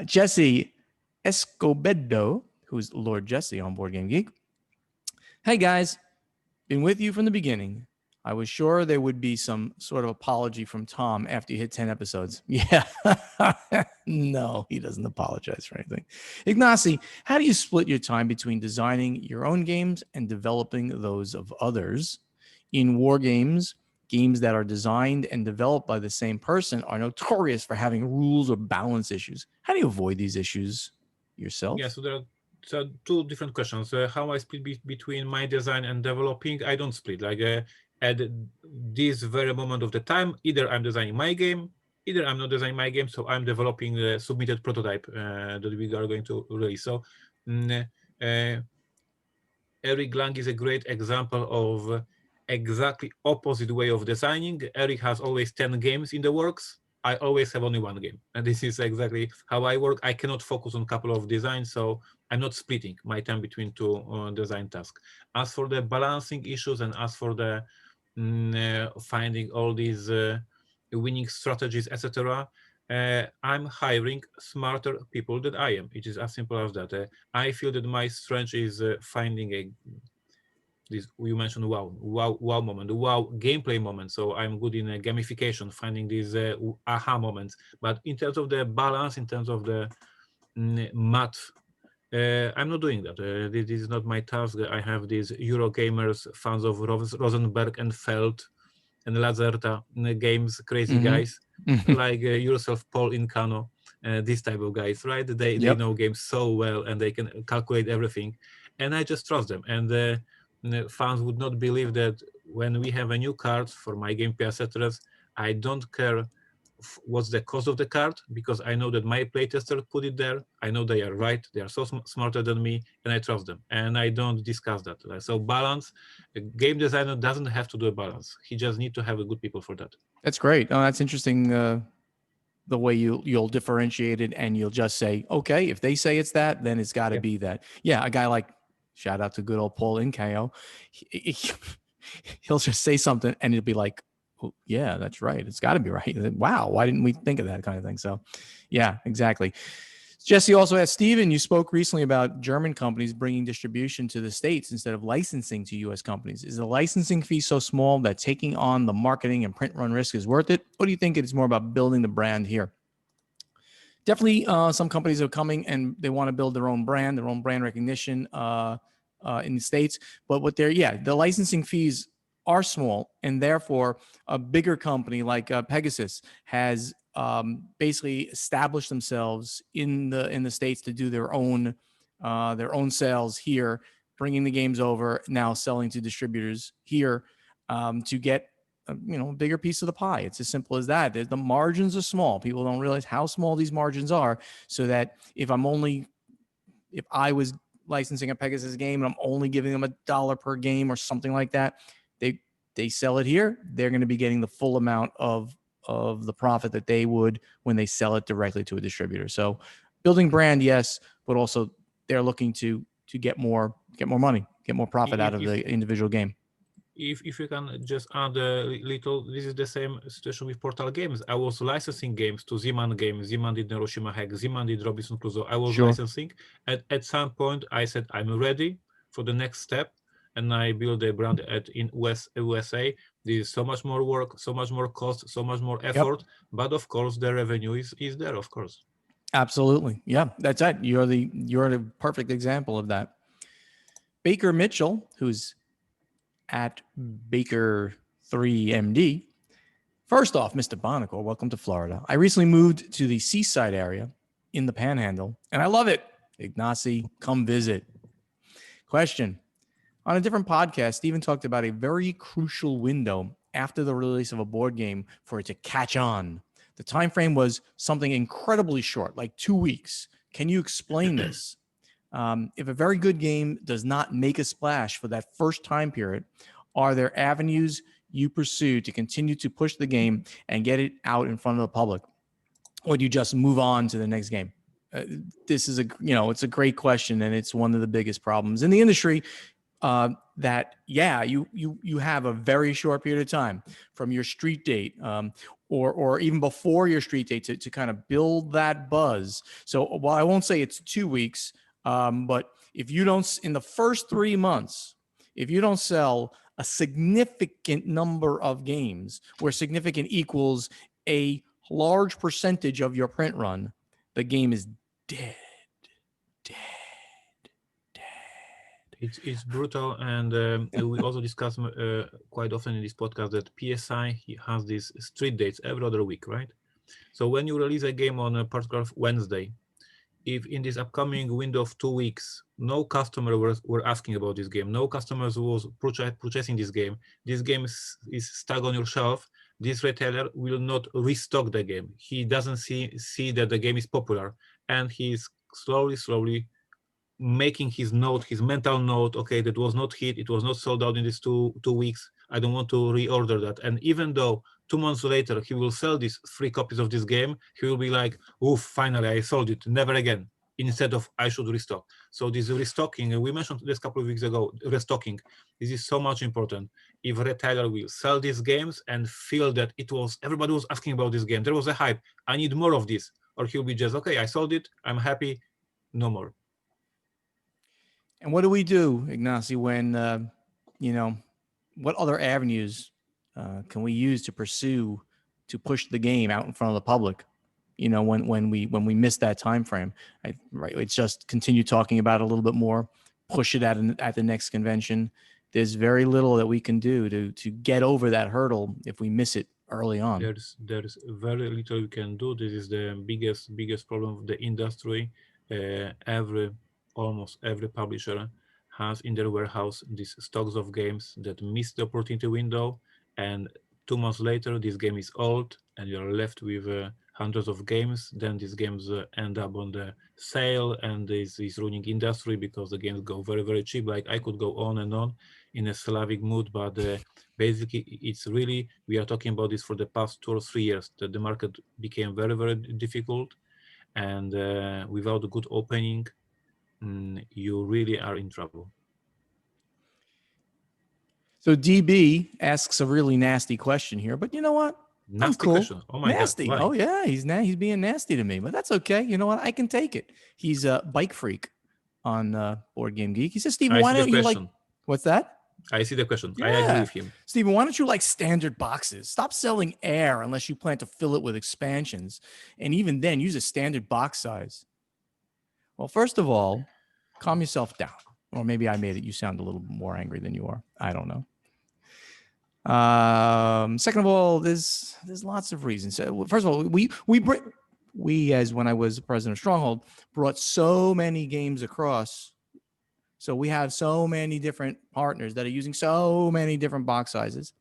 Speaker 1: Jesse Escobedo, who's Lord Jesse on Board Game Geek. Hey, guys. Been with you from the beginning. I was sure there would be some sort of apology from Tom after you hit 10 episodes. Yeah. No, he doesn't apologize for anything. Ignacy, how do you split your time between designing your own games and developing those of others? In war games, games that are designed and developed by the same person are notorious for having rules or balance issues. How do you avoid these issues yourself?
Speaker 2: Yeah, so there are two different questions. How I split between my design and developing? I don't split. Like at this very moment of the time, either I'm designing my game, either I'm not designing my game, so I'm developing the submitted prototype that we are going to release. So Eric Lang is a great example of exactly opposite way of designing. Eric has always 10 games in the works. I always have only one game. And this is exactly how I work. I cannot focus on a couple of designs, so I'm not splitting my time between two design tasks. As for the balancing issues and as for the finding all these winning strategies, etc., I'm hiring smarter people than I am. It is as simple as that. I feel that my strength is finding this you mentioned wow moment, wow gameplay moment. So I'm good in gamification, finding these aha moments. But in terms of the balance, in terms of the math, I'm not doing that. This is not my task. I have these Eurogamers, fans of Rosenberg and Feld and Lazerta games, crazy guys like yourself, Paul Incano, these type of guys, right? They know games so well and they can calculate everything, and I just trust them. And fans would not believe that when we have a new card for my game etc., I don't care what's the cost of the card, because I know that my playtester put it there. I know they are right. They are so smarter than me, and I trust them. And I don't discuss that. So balance, a game designer doesn't have to do a balance. He just need to have a good people for that.
Speaker 1: That's great. Oh, that's interesting. The way you'll differentiate it, and you'll just say, okay, if they say it's that, then it's got to be that. Yeah, a guy like, shout out to good old Paul Incano, he'll just say something, and it'll be like, oh, yeah, that's right. It's got to be right. Wow, why didn't we think of that kind of thing? So, yeah, exactly. Jesse also asked, Steven, you spoke recently about German companies bringing distribution to the States instead of licensing to U.S. companies. Is the licensing fee so small that taking on the marketing and print run risk is worth it? Or do you think it's more about building the brand here? Definitely, some companies are coming and they want to build their own brand recognition in the States. But the licensing fees are small, and therefore a bigger company like Pegasus has basically established themselves in the States to do their own sales here, bringing the games over, now selling to distributors here to get a bigger piece of the pie. It's as simple as that. The margins are small. People don't realize how small these margins are, so that if I was licensing a Pegasus game and I'm only giving them $1 per game or something like that, they sell it here, they're going to be getting the full amount of the profit that they would when they sell it directly to a distributor. So building brand, yes, but also they're looking to get more money, get more profit out of the individual game.
Speaker 2: If you can just add a little, this is the same situation with Portal Games. I was licensing games to Z-Man Games. Z-Man did Hiroshima Hack, Z-Man did Robinson Crusoe. I was licensing. At some point, I said, I'm ready for the next step. And I built a brand in USA. This is so much more work, so much more cost, so much more effort. But of course, the revenue is there, of course.
Speaker 1: Absolutely. Yeah, that's it. You're the perfect example of that. Baker Mitchell, who's at Baker3MD. First off, Mr. Bonacore, welcome to Florida. I recently moved to the seaside area in the Panhandle, and I love it. Ignacy, come visit. Question. On a different podcast, Steven talked about a very crucial window after the release of a board game for it to catch on. The time frame was something incredibly short, like 2 weeks. Can you explain this? If a very good game does not make a splash for that first time period, are there avenues you pursue to continue to push the game and get it out in front of the public? Or do you just move on to the next game? This is it's a great question, and it's one of the biggest problems in the industry. That you have a very short period of time from your street date, or even before your street date to kind of build that buzz. So while I won't say it's 2 weeks, but if you don't, in the first 3 months, if you don't sell a significant number of games where significant equals a large percentage of your print run, the game is dead.
Speaker 2: It's brutal, and we also discuss quite often in this podcast that PSI has these street dates every other week, right? So when you release a game on a particular Wednesday, if in this upcoming window of 2 weeks, no customer were asking about this game, no customers was purchasing this game is stuck on your shelf, this retailer will not restock the game. He doesn't see that the game is popular, and he's slowly making his mental note, okay, that was not hit, it was not sold out in these two weeks, I don't want to reorder that. And even though 2 months later he will sell these 3 copies of this game, he will be like, oof, finally I sold it, never again, instead of I should restock. So this restocking, and we mentioned this a couple of weeks ago, restocking, this is so much important. If a retailer will sell these games and feel that everybody was asking about this game, there was a hype, I need more of this, or he'll be just, okay, I sold it, I'm happy, no more.
Speaker 1: And what do we do, Ignacy, when, what other avenues can we use to pursue, to push the game out in front of the public? When we miss that time frame, right? It's just continue talking about it a little bit more, push it at the next convention. There's very little that we can do to get over that hurdle if we miss it early on.
Speaker 2: There's very little we can do. This is the biggest problem of the industry. Almost every publisher has in their warehouse these stocks of games that miss the opportunity window, and 2 months later this game is old and you're left with hundreds of games. Then these games end up on the sale, and this is ruining industry because the games go very cheap. Like, I could go on and on in a Slavic mood, but basically it's really, we are talking about this for the past 2 or 3 years, that the market became very difficult, and without a good opening, you really are in trouble.
Speaker 1: So DB asks a really nasty question here, but you know what?
Speaker 2: Nasty
Speaker 1: I'm cool.
Speaker 2: question. Oh my
Speaker 1: nasty.
Speaker 2: God. Why?
Speaker 1: Oh yeah, he's being nasty to me, but that's okay. You know what? I can take it. He's a bike freak on Board Game Geek. He says, Steven, why don't you like? What's that?
Speaker 2: I see the question.
Speaker 1: Yeah.
Speaker 2: I agree with him.
Speaker 1: Steven, why don't you like standard boxes? Stop selling air unless you plan to fill it with expansions, and even then, use a standard box size. Well, first of all, calm yourself down. Or maybe I made it you sound a little more angry than you are. I don't know. Second of all, there's lots of reasons. First of all, we as when I was president of Stronghold, brought so many games across. So we have so many different partners that are using so many different box sizes.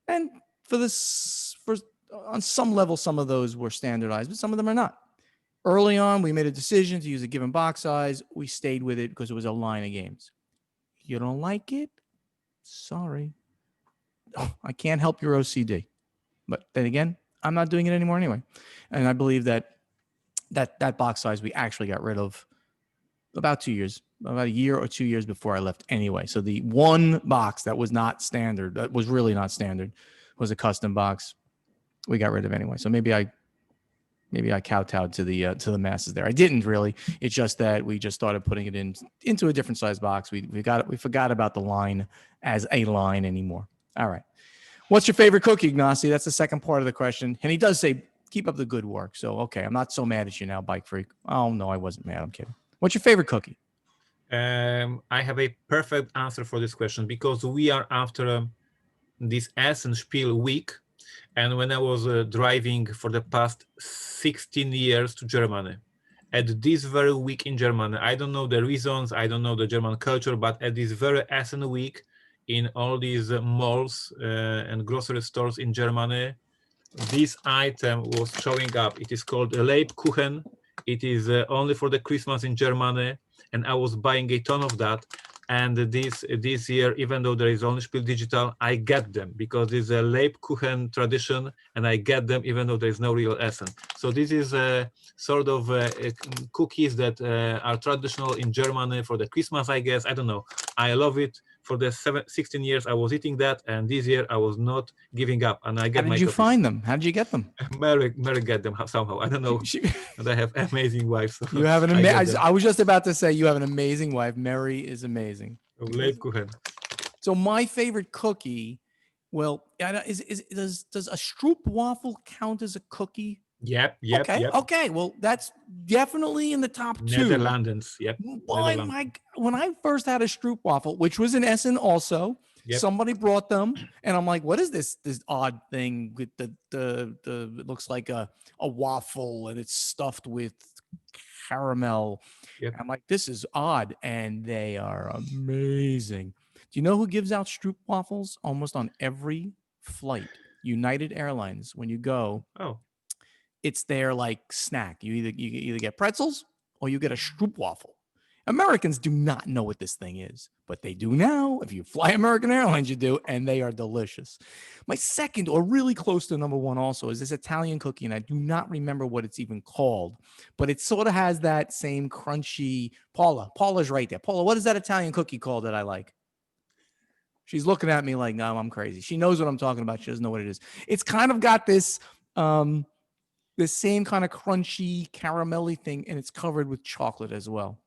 Speaker 1: And on some level, some of those were standardized, but some of them are not. Early on, we made a decision to use a given box size. We stayed with it because it was a line of games. You don't like it? Sorry. I can't help your OCD. But then again, I'm not doing it anymore anyway. And I believe that box size we actually got rid of about a year or 2 years before I left anyway. So the one box that was not standard, that was really not standard, was a custom box we got rid of anyway. So maybe I kowtowed to the masses there. I didn't really. It's just that we just started putting it into a different size box. We forgot about the line as a line anymore. All right. What's your favorite cookie, Ignacy? That's the second part of the question. And he does say, keep up the good work. So, okay, I'm not so mad at you now, Bike Freak. Oh, no, I wasn't mad. I'm kidding. What's your favorite cookie?
Speaker 2: I have a perfect answer for this question, because we are after this Essen Spiel week. And when I was driving for the past 16 years to Germany, at this very week in Germany, I don't know the reasons, I don't know the German culture, but at this very Essen week, in all these malls and grocery stores in Germany, this item was showing up. It is called Lebkuchen. It is only for the Christmas in Germany, and I was buying a ton of that. And this year, even though there is only Spiel Digital, I get them because it's a Lebkuchen tradition, and I get them even though there is no real Essen. So this is a sort of cookies that are traditional in Germany for the Christmas, I guess. I don't know. I love it. For the 16 years, I was eating that, and this year I was not giving up, and I get my
Speaker 1: How did you
Speaker 2: copies.
Speaker 1: find them? How did you get them?
Speaker 2: Mary get them somehow. I don't know. And I have amazing wife. So
Speaker 1: You have an amazing. I was just about to say you have an amazing wife. Mary is amazing.
Speaker 2: Lebkuchen.
Speaker 1: So my favorite cookie, well, does a Stroop waffle count as a cookie?
Speaker 2: Yep.
Speaker 1: Okay. Well, that's definitely in the top two.
Speaker 2: Netherlands. Yep.
Speaker 1: But when I first had a Stroop waffle, which was in Essen also, somebody brought them, and I'm like, what is this odd thing with the it looks like a waffle and it's stuffed with caramel.
Speaker 2: Yep.
Speaker 1: I'm like, this is odd, and they are amazing. Do you know who gives out Stroop waffles almost on every flight? United Airlines. When you go, it's their like snack. You either get pretzels or you get a Stroop waffle. Americans do not know what this thing is, but they do now. If you fly American Airlines, you do, and they are delicious. My second, or really close to number one also, is this Italian cookie, and I do not remember what it's even called, but it sort of has that same crunchy. Paula's right there. Paula, what is that Italian cookie called that I like? She's looking at me like, no, I'm crazy. She knows what I'm talking about. She doesn't know what it is. It's kind of got this same kind of crunchy caramelly thing, and it's covered with chocolate as well.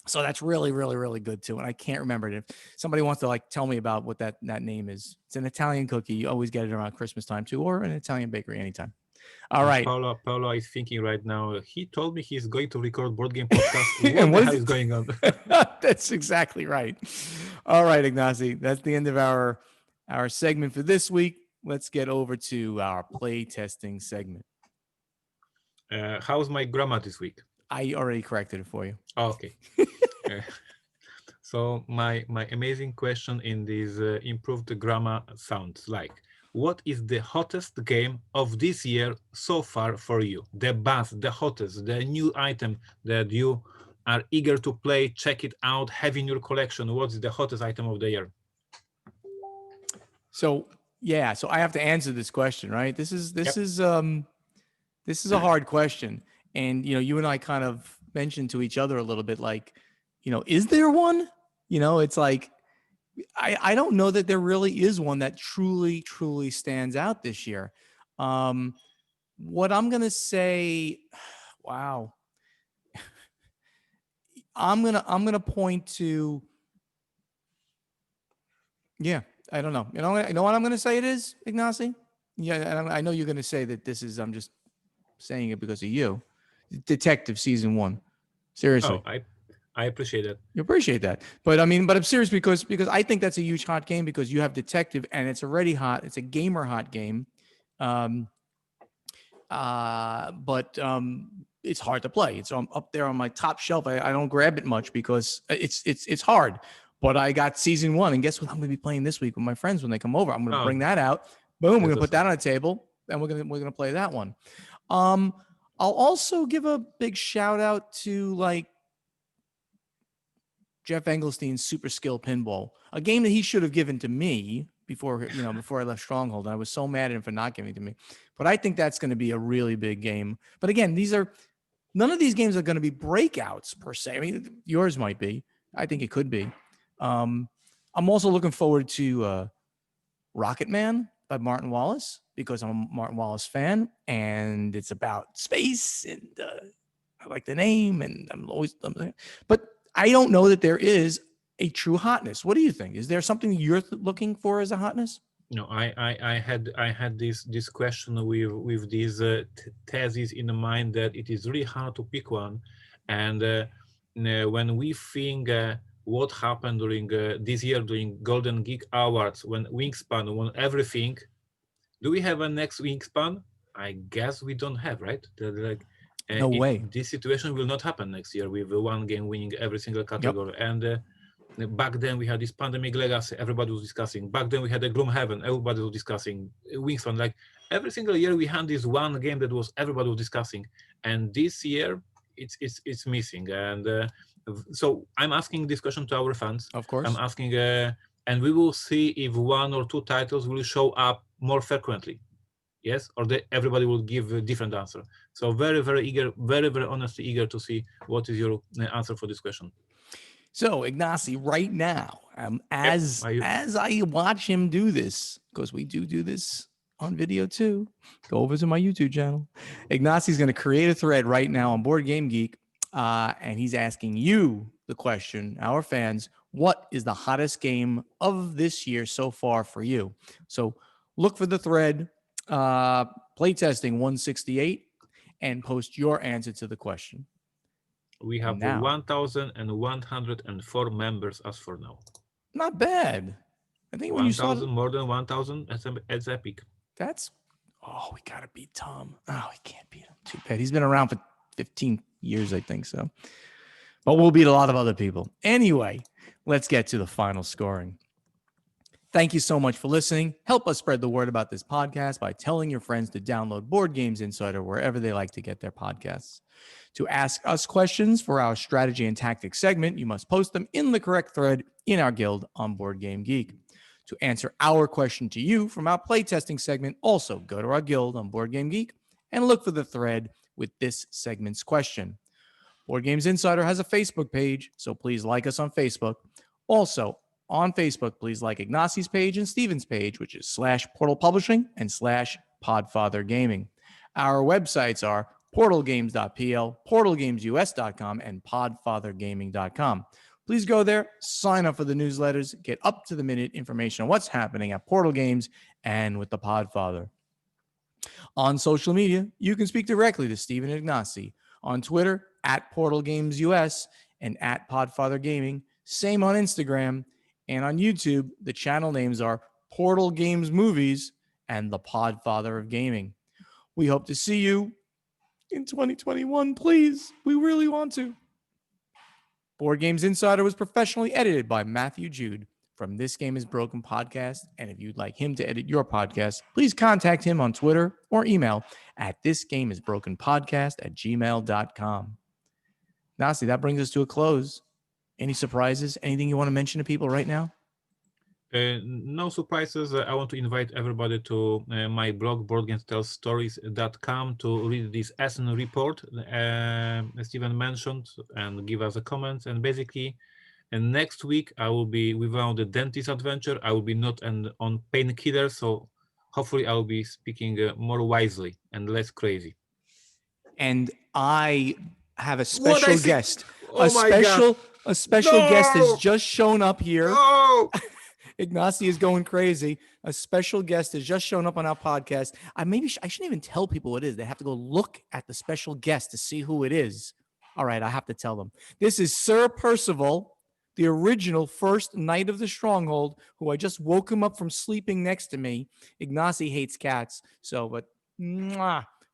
Speaker 1: So that's really, really, really good too. And I can't remember it. If somebody wants to like tell me about what that name is, it's an Italian cookie. You always get it around Christmas time too, or an Italian bakery anytime. All right.
Speaker 2: Paula is thinking right now. He told me he's going to record board game podcast. What the hell is going on?
Speaker 1: That's exactly right. All right, Ignacy. That's the end of our segment for this week. Let's get over to our play testing segment.
Speaker 2: How's my grammar this week?
Speaker 1: I already corrected it for you.
Speaker 2: Okay. So my amazing question in this improved grammar sounds like, what is the hottest game of this year so far for you? The best, the hottest, the new item that you are eager to play, check it out, have in your collection. What's the hottest item of the year?
Speaker 1: So I have to answer this question, right? This is a hard question. And, you and I kind of mentioned to each other a little bit, like, is there one? It's like, I don't know that there really is one that truly, truly stands out this year. What I'm going to say, wow. I'm going to point to, I don't know. You know what I'm going to say it is, Ignacy? Yeah. And I know you're going to say that this is, I'm just saying it because of you. Detective season 1. Seriously.
Speaker 2: Oh, I appreciate that.
Speaker 1: You appreciate that. But I'm serious because I think that's a huge hot game because you have Detective and it's already hot. It's a gamer hot game. But it's hard to play. It's up there on my top shelf. I don't grab it much because it's hard. But I got season 1, and guess what I'm going to be playing this week with my friends when they come over. I'm going to bring that out. Boom, we're going to put that on the table, and we're going to play that one. I'll also give a big shout out to like Jeff Engelstein's Super Skill Pinball, a game that he should have given to me before I left Stronghold. And I was so mad at him for not giving it to me. But I think that's going to be a really big game. But again, none of these games are going to be breakouts per se. I mean, yours might be. I think it could be. I'm also looking forward to Rocket Man by Martin Wallace, because I'm a Martin Wallace fan, and it's about space, and I like the name, and but I don't know that there is a true hotness. What do you think? Is there something you're looking for as a hotness?
Speaker 2: No, I had this question with these theses in mind that it is really hard to pick one, and when we think what happened during this year during Golden Geek Awards, when Wingspan won everything, Do we have a next wingspan? I guess we don't have, right?
Speaker 1: No way.
Speaker 2: This situation will not happen next year with one game winning every single category. And back then we had this pandemic legacy, everybody was discussing. Back then we had a Gloomhaven, everybody was discussing. Wingspan, like every single year we had this one game that was everybody was discussing. And this year it's missing. And so I'm asking this question to our fans.
Speaker 1: Of course.
Speaker 2: I'm asking, and we will see if one or two titles will show up more frequently. Yes, or everybody will give a different answer. So very, very eager, very, very honestly eager to see what is your answer for this question.
Speaker 1: So Ignacy, right now, as I watch him do this, because we do this on video too, go over to my YouTube channel. Ignacy's going to create a thread right now on Board Game Geek, and he's asking you the question, our fans, what is the hottest game of this year so far for you? So look for the thread, playtesting 168, and post your answer to the question.
Speaker 2: We have 1,104 members as for now.
Speaker 1: Not bad. I think when you saw
Speaker 2: more than 1,000, it's epic.
Speaker 1: That's, we got to beat Tom. Oh, we can't beat him. Too bad. He's been around for 15 years, I think so. But we'll beat a lot of other people. Anyway, let's get to the final scoring. Thank you so much for listening. Help us spread the word about this podcast by telling your friends to download Board Games Insider wherever they like to get their podcasts. To ask us questions for our strategy and tactics segment, you must post them in the correct thread in our guild on Board Game Geek. To answer our question to you from our playtesting segment, also go to our guild on Board Game Geek and look for the thread with this segment's question. Board Games Insider has a Facebook page, so please like us on Facebook. Also, on Facebook, please like Ignacy's page and Steven's page, which is /Portal Publishing and /Podfather Gaming. Our websites are portalgames.pl, portalgamesus.com, and podfathergaming.com. Please go there, sign up for the newsletters, get up-to-the-minute information on what's happening at Portal Games and with the Podfather. On social media, you can speak directly to Steven and Ignacy. On Twitter, @PortalGamesUS and @PodfatherGaming. Same on Instagram. And on YouTube, the channel names are Portal Games Movies and the Podfather of Gaming. We hope to see you in 2021, please. We really want to. Board Games Insider was professionally edited by Matthew Jude from This Game is Broken podcast. And if you'd like him to edit your podcast, please contact him on Twitter or email at thisgameisbrokenpodcast@gmail.com. Ignacy, that brings us to a close. Any surprises? Anything you want to mention to people right now?
Speaker 2: No surprises. I want to invite everybody to my blog, boardgamestellstories.com, to read this Essen report Steven mentioned and give us a comment. And basically, next week I will be without the dentist adventure. I will be not on painkillers, so hopefully I will be speaking more wisely and less crazy.
Speaker 1: And I have a special guest.
Speaker 2: Oh
Speaker 1: a special guest has just shown up here.
Speaker 2: No!
Speaker 1: Ignacy is going crazy. A special guest has just shown up on our podcast. I shouldn't even tell people who it is. They have to go look at the special guest to see who it is. All right, I have to tell them. This is Sir Percival, the original first knight of the stronghold, who I just woke him up from sleeping next to me. Ignacy hates cats.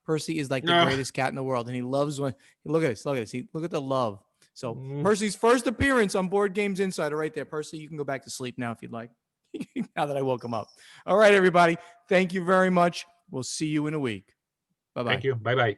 Speaker 1: Percy is like the greatest cat in the world, and he loves when. Look at this. Look at this. Look at the love. So Percy's first appearance on Board Games Insider right there. Percy, you can go back to sleep now if you'd like, now that I woke him up. All right, everybody. Thank you very much. We'll see you in a week. Bye-bye.
Speaker 2: Thank you. Bye-bye.